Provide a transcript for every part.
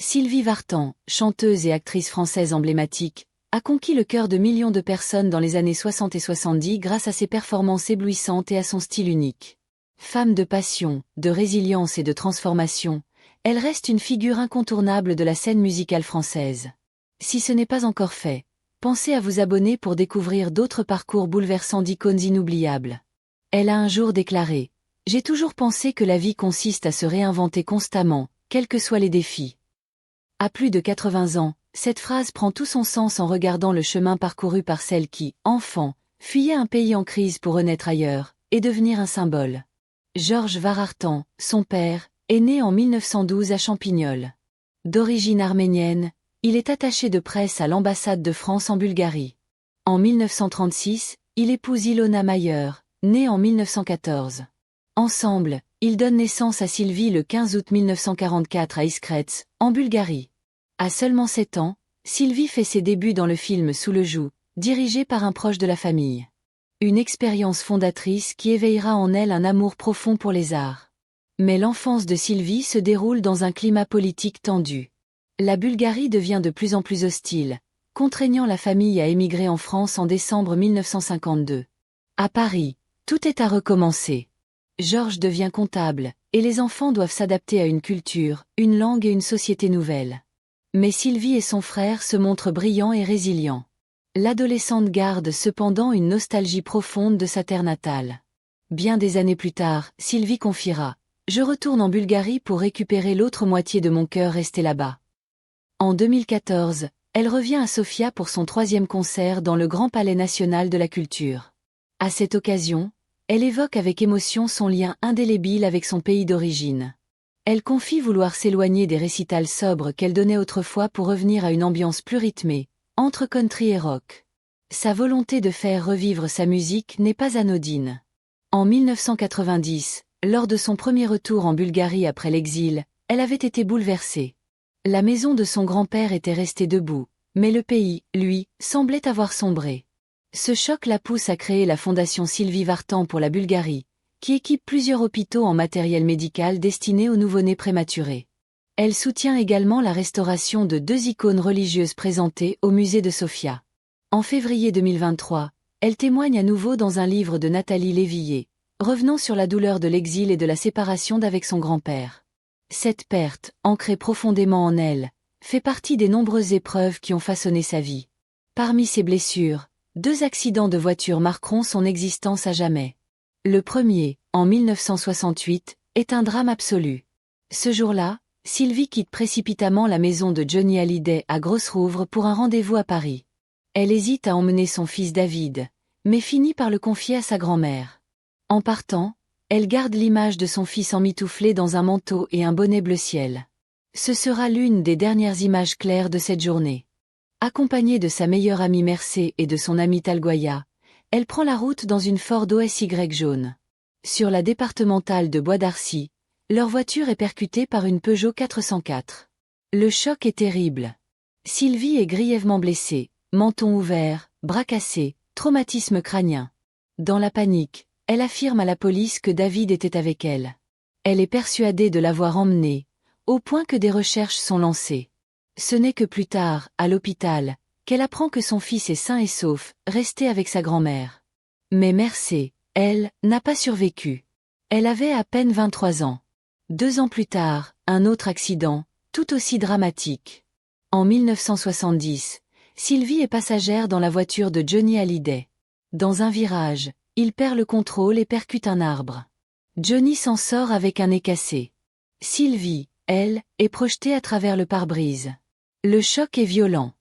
Sylvie Vartan, chanteuse et actrice française emblématique, a conquis le cœur de millions de personnes dans les années 60 et 70 grâce à ses performances éblouissantes et à son style unique. Femme de passion, de résilience et de transformation, elle reste une figure incontournable de la scène musicale française. Si ce n'est pas encore fait, pensez à vous abonner pour découvrir d'autres parcours bouleversants d'icônes inoubliables. Elle a un jour déclaré : « J'ai toujours pensé que la vie consiste à se réinventer constamment, quels que soient les défis. » À plus de 80 ans, cette phrase prend tout son sens en regardant le chemin parcouru par celle qui, enfant, fuyait un pays en crise pour renaître ailleurs, et devenir un symbole. Georges Varartan, son père, est né en 1912 à Champignol. D'origine arménienne, il est attaché de presse à l'ambassade de France en Bulgarie. En 1936, il épouse Ilona Mayer, née en 1914. Ensemble, ils donnent naissance à Sylvie le 15 août 1944 à Iskretz, en Bulgarie. À seulement 7 ans, Sylvie fait ses débuts dans le film Sous le joug, dirigé par un proche de la famille. Une expérience fondatrice qui éveillera en elle un amour profond pour les arts. Mais l'enfance de Sylvie se déroule dans un climat politique tendu. La Bulgarie devient de plus en plus hostile, contraignant la famille à émigrer en France en décembre 1952. À Paris, tout est à recommencer. Georges devient comptable, et les enfants doivent s'adapter à une culture, une langue et une société nouvelle. Mais Sylvie et son frère se montrent brillants et résilients. L'adolescente garde cependant une nostalgie profonde de sa terre natale. Bien des années plus tard, Sylvie confiera : « Je retourne en Bulgarie pour récupérer l'autre moitié de mon cœur resté là-bas. » En 2014, elle revient à Sofia pour son 3e concert dans le Grand Palais National de la Culture. À cette occasion, elle évoque avec émotion son lien indélébile avec son pays d'origine. Elle confie vouloir s'éloigner des récitals sobres qu'elle donnait autrefois pour revenir à une ambiance plus rythmée, entre country et rock. Sa volonté de faire revivre sa musique n'est pas anodine. En 1990, lors de son premier retour en Bulgarie après l'exil, elle avait été bouleversée. La maison de son grand-père était restée debout, mais le pays, lui, semblait avoir sombré. Ce choc la pousse à créer la fondation Sylvie Vartan pour la Bulgarie, qui équipe plusieurs hôpitaux en matériel médical destiné aux nouveau-nés prématurés. Elle soutient également la restauration de 2 icônes religieuses présentées au musée de Sofia. En février 2023, elle témoigne à nouveau dans un livre de Nathalie Lévillé, revenant sur la douleur de l'exil et de la séparation d'avec son grand-père. Cette perte, ancrée profondément en elle, fait partie des nombreuses épreuves qui ont façonné sa vie. Parmi ses blessures, 2 accidents de voiture marqueront son existence à jamais. Le premier, en 1968, est un drame absolu. Ce jour-là, Sylvie quitte précipitamment la maison de Johnny Hallyday à Grosrouvre pour un rendez-vous à Paris. Elle hésite à emmener son fils David, mais finit par le confier à sa grand-mère. En partant, elle garde l'image de son fils emmitouflé dans un manteau et un bonnet bleu ciel. Ce sera l'une des dernières images claires de cette journée. Accompagnée de sa meilleure amie Mercé et de son ami Talgoya, elle prend la route dans une Ford OSY jaune. Sur la départementale de Bois d'Arcy, leur voiture est percutée par une Peugeot 404. Le choc est terrible. Sylvie est grièvement blessée, menton ouvert, bras cassés, traumatisme crânien. Dans la panique, elle affirme à la police que David était avec elle. Elle est persuadée de l'avoir emmené, au point que des recherches sont lancées. Ce n'est que plus tard, à l'hôpital, qu'elle apprend que son fils est sain et sauf, resté avec sa grand-mère. Mais Mercé, elle, n'a pas survécu. Elle avait à peine 23 ans. 2 ans plus tard, un autre accident, tout aussi dramatique. En 1970, Sylvie est passagère dans la voiture de Johnny Hallyday. Dans un virage, il perd le contrôle et percute un arbre. Johnny s'en sort avec un nez cassé. Sylvie, elle, est projetée à travers le pare-brise. Le choc est violent.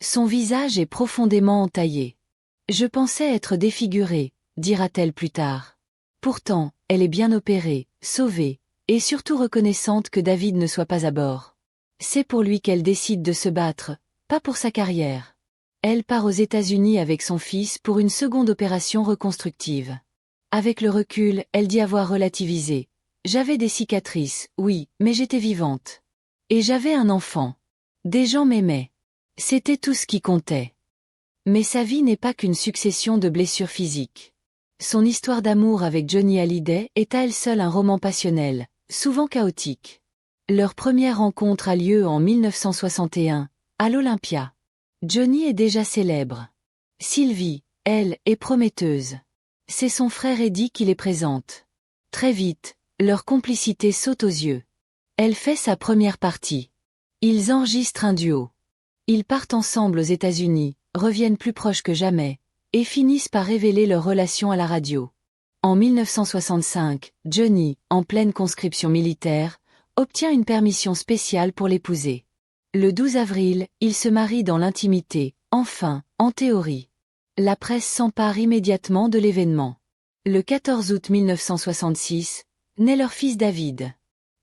Son visage est profondément entaillé. « Je pensais être défigurée », dira-t-elle plus tard. Pourtant, elle est bien opérée, sauvée, et surtout reconnaissante que David ne soit pas à bord. C'est pour lui qu'elle décide de se battre, pas pour sa carrière. Elle part aux États-Unis avec son fils pour une seconde opération reconstructive. Avec le recul, elle dit avoir relativisé. « J'avais des cicatrices, oui, mais j'étais vivante. Et j'avais un enfant. Des gens m'aimaient. C'était tout ce qui comptait. » Mais sa vie n'est pas qu'une succession de blessures physiques. Son histoire d'amour avec Johnny Hallyday est à elle seule un roman passionnel, souvent chaotique. Leur première rencontre a lieu en 1961, à l'Olympia. Johnny est déjà célèbre. Sylvie, elle, est prometteuse. C'est son frère Eddie qui les présente. Très vite, leur complicité saute aux yeux. Elle fait sa première partie. Ils enregistrent un duo. Ils partent ensemble aux États-Unis, reviennent plus proches que jamais, et finissent par révéler leur relation à la radio. En 1965, Johnny, en pleine conscription militaire, obtient une permission spéciale pour l'épouser. Le 12 avril, ils se marient dans l'intimité, enfin, en théorie. La presse s'empare immédiatement de l'événement. Le 14 août 1966, naît leur fils David.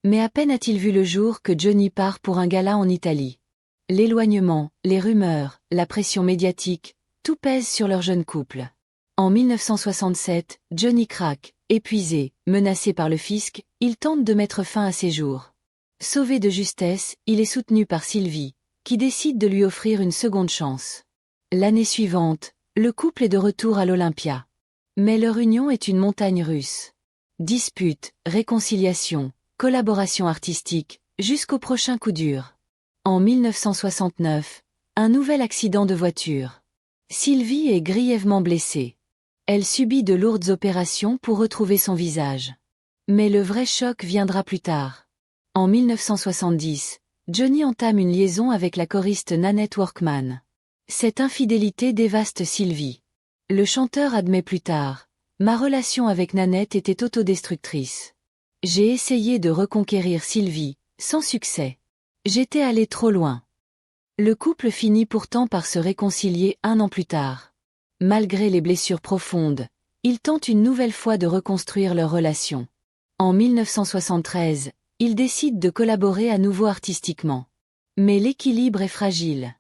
Mais à peine a-t-il vu le jour que Johnny part pour un gala en Italie. L'éloignement, les rumeurs, la pression médiatique, tout pèse sur leur jeune couple. En 1967, Johnny craque, épuisé, menacé par le fisc, il tente de mettre fin à ses jours. Sauvé de justesse, il est soutenu par Sylvie, qui décide de lui offrir une seconde chance. L'année suivante, le couple est de retour à l'Olympia. Mais leur union est une montagne russe. Disputes, réconciliations, collaboration artistique, jusqu'au prochain coup dur. En 1969, un nouvel accident de voiture. Sylvie est grièvement blessée. Elle subit de lourdes opérations pour retrouver son visage. Mais le vrai choc viendra plus tard. En 1970, Johnny entame une liaison avec la choriste Nanette Workman. Cette infidélité dévaste Sylvie. Le chanteur admet plus tard: « Ma relation avec Nanette était autodestructrice. J'ai essayé de reconquérir Sylvie, sans succès. J'étais allé trop loin. » Le couple finit pourtant par se réconcilier un an plus tard. Malgré les blessures profondes, ils tentent une nouvelle fois de reconstruire leur relation. En 1973, ils décident de collaborer à nouveau artistiquement. Mais l'équilibre est fragile.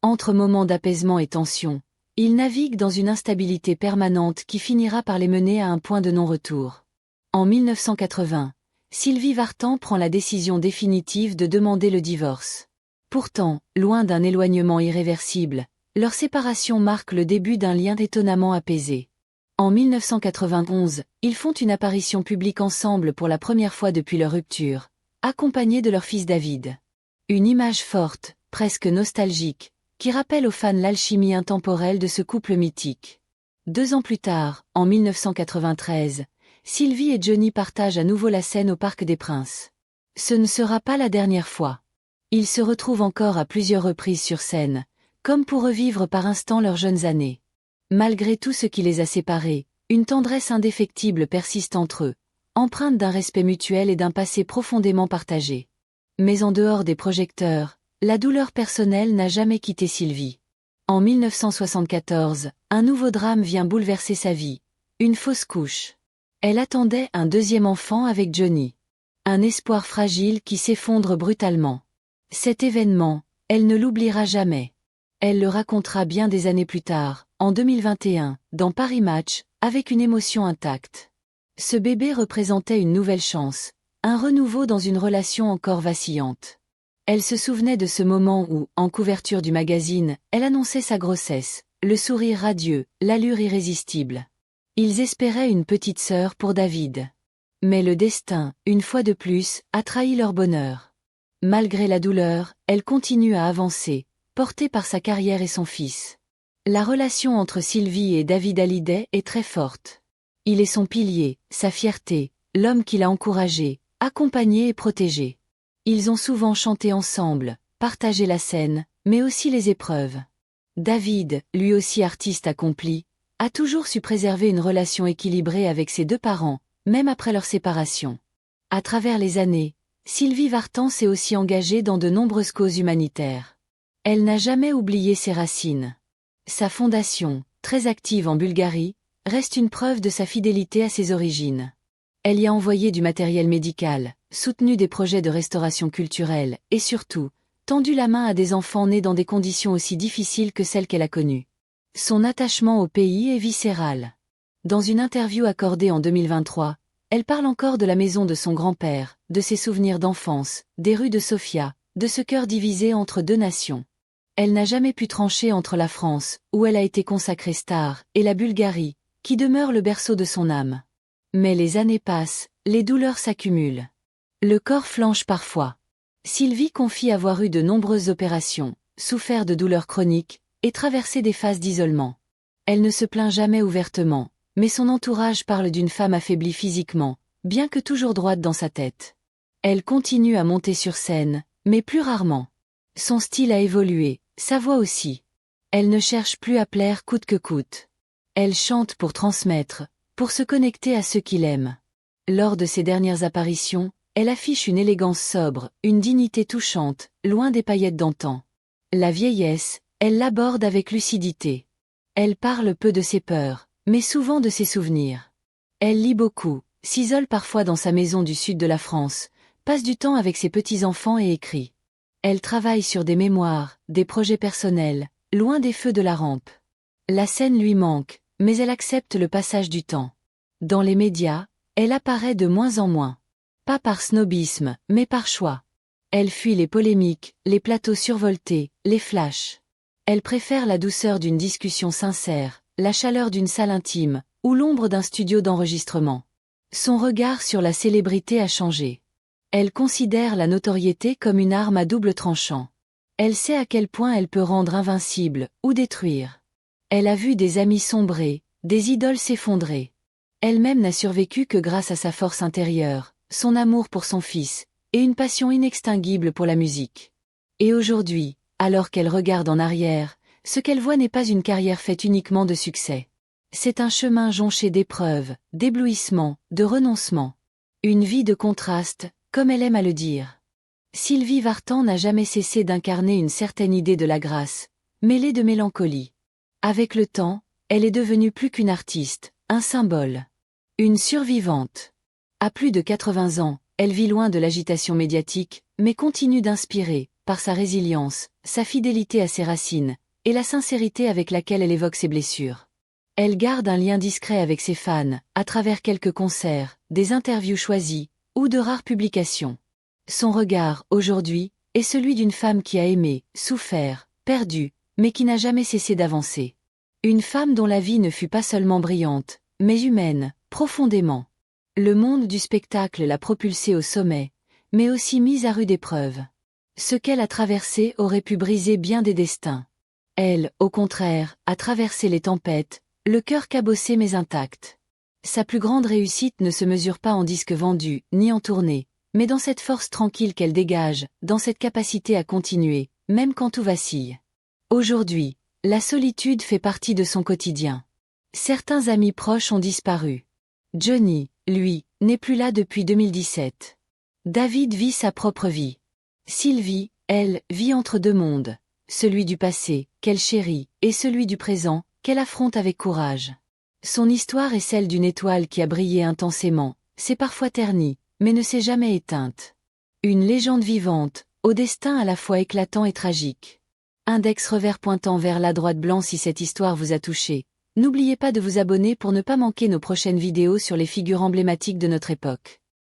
Entre moments d'apaisement et tension, ils naviguent dans une instabilité permanente qui finira par les mener à un point de non-retour. En 1980, Sylvie Vartan prend la décision définitive de demander le divorce. Pourtant, loin d'un éloignement irréversible, leur séparation marque le début d'un lien étonnamment apaisé. En 1991, ils font une apparition publique ensemble pour la première fois depuis leur rupture, accompagnés de leur fils David. Une image forte, presque nostalgique, qui rappelle aux fans l'alchimie intemporelle de ce couple mythique. 2 ans plus tard, en 1993, Sylvie et Johnny partagent à nouveau la scène au Parc des Princes. Ce ne sera pas la dernière fois. Ils se retrouvent encore à plusieurs reprises sur scène, comme pour revivre par instants leurs jeunes années. Malgré tout ce qui les a séparés, une tendresse indéfectible persiste entre eux, empreinte d'un respect mutuel et d'un passé profondément partagé. Mais en dehors des projecteurs, la douleur personnelle n'a jamais quitté Sylvie. En 1974, un nouveau drame vient bouleverser sa vie, une fausse couche. Elle attendait un deuxième enfant avec Johnny. Un espoir fragile qui s'effondre brutalement. Cet événement, elle ne l'oubliera jamais. Elle le racontera bien des années plus tard, en 2021, dans Paris Match, avec une émotion intacte. Ce bébé représentait une nouvelle chance, un renouveau dans une relation encore vacillante. Elle se souvenait de ce moment où, en couverture du magazine, elle annonçait sa grossesse, le sourire radieux, l'allure irrésistible. Ils espéraient une petite sœur pour David. Mais le destin, une fois de plus, a trahi leur bonheur. Malgré la douleur, elle continue à avancer, portée par sa carrière et son fils. La relation entre Sylvie et David Hallyday est très forte. Il est son pilier, sa fierté, l'homme qui l'a encouragé, accompagné et protégé. Ils ont souvent chanté ensemble, partagé la scène, mais aussi les épreuves. David, lui aussi artiste accompli, a toujours su préserver une relation équilibrée avec ses 2 parents, même après leur séparation. À travers les années, Sylvie Vartan s'est aussi engagée dans de nombreuses causes humanitaires. Elle n'a jamais oublié ses racines. Sa fondation, très active en Bulgarie, reste une preuve de sa fidélité à ses origines. Elle y a envoyé du matériel médical, soutenu des projets de restauration culturelle, et surtout, tendu la main à des enfants nés dans des conditions aussi difficiles que celles qu'elle a connues. Son attachement au pays est viscéral. Dans une interview accordée en 2023, elle parle encore de la maison de son grand-père, de ses souvenirs d'enfance, des rues de Sofia, de ce cœur divisé entre 2 nations. Elle n'a jamais pu trancher entre la France, où elle a été consacrée star, et la Bulgarie, qui demeure le berceau de son âme. Mais les années passent, les douleurs s'accumulent. Le corps flanche parfois. Sylvie confie avoir eu de nombreuses opérations, souffert de douleurs chroniques, et traversé des phases d'isolement. Elle ne se plaint jamais ouvertement, mais son entourage parle d'une femme affaiblie physiquement, bien que toujours droite dans sa tête. Elle continue à monter sur scène, mais plus rarement. Son style a évolué, sa voix aussi. Elle ne cherche plus à plaire coûte que coûte. Elle chante pour transmettre, pour se connecter à ceux qui l'aiment. Lors de ses dernières apparitions, elle affiche une élégance sobre, une dignité touchante, loin des paillettes d'antan. La vieillesse, elle l'aborde avec lucidité. Elle parle peu de ses peurs, mais souvent de ses souvenirs. Elle lit beaucoup, s'isole parfois dans sa maison du sud de la France, passe du temps avec ses petits-enfants et écrit. Elle travaille sur des mémoires, des projets personnels, loin des feux de la rampe. La scène lui manque, mais elle accepte le passage du temps. Dans les médias, elle apparaît de moins en moins. Pas par snobisme, mais par choix. Elle fuit les polémiques, les plateaux survoltés, les flashs. Elle préfère la douceur d'une discussion sincère, la chaleur d'une salle intime, ou l'ombre d'un studio d'enregistrement. Son regard sur la célébrité a changé. Elle considère la notoriété comme une arme à double tranchant. Elle sait à quel point elle peut rendre invincible, ou détruire. Elle a vu des amis sombrer, des idoles s'effondrer. Elle-même n'a survécu que grâce à sa force intérieure, son amour pour son fils, et une passion inextinguible pour la musique. Et aujourd'hui, alors qu'elle regarde en arrière, ce qu'elle voit n'est pas une carrière faite uniquement de succès. C'est un chemin jonché d'épreuves, d'éblouissements, de renoncements. Une vie de contraste, comme elle aime à le dire. Sylvie Vartan n'a jamais cessé d'incarner une certaine idée de la grâce, mêlée de mélancolie. Avec le temps, elle est devenue plus qu'une artiste, un symbole. Une survivante. À plus de 80 ans, elle vit loin de l'agitation médiatique, mais continue d'inspirer, par sa résilience, sa fidélité à ses racines, et la sincérité avec laquelle elle évoque ses blessures. Elle garde un lien discret avec ses fans, à travers quelques concerts, des interviews choisies, ou de rares publications. Son regard, aujourd'hui, est celui d'une femme qui a aimé, souffert, perdu, mais qui n'a jamais cessé d'avancer. Une femme dont la vie ne fut pas seulement brillante, mais humaine, profondément. Le monde du spectacle l'a propulsée au sommet, mais aussi mise à rude épreuve. Ce qu'elle a traversé aurait pu briser bien des destins. Elle, au contraire, a traversé les tempêtes, le cœur cabossé mais intact. Sa plus grande réussite ne se mesure pas en disques vendus, ni en tournée, mais dans cette force tranquille qu'elle dégage, dans cette capacité à continuer, même quand tout vacille. Aujourd'hui, la solitude fait partie de son quotidien. Certains amis proches ont disparu. Johnny, lui, n'est plus là depuis 2017. David vit sa propre vie. Sylvie, elle, vit entre deux mondes. Celui du passé, qu'elle chérit, et celui du présent, qu'elle affronte avec courage. Son histoire est celle d'une étoile qui a brillé intensément, s'est parfois ternie, mais ne s'est jamais éteinte. Une légende vivante, au destin à la fois éclatant et tragique. Index revers pointant vers la droite blanc si cette histoire vous a touché. N'oubliez pas de vous abonner pour ne pas manquer nos prochaines vidéos sur les figures emblématiques de notre époque.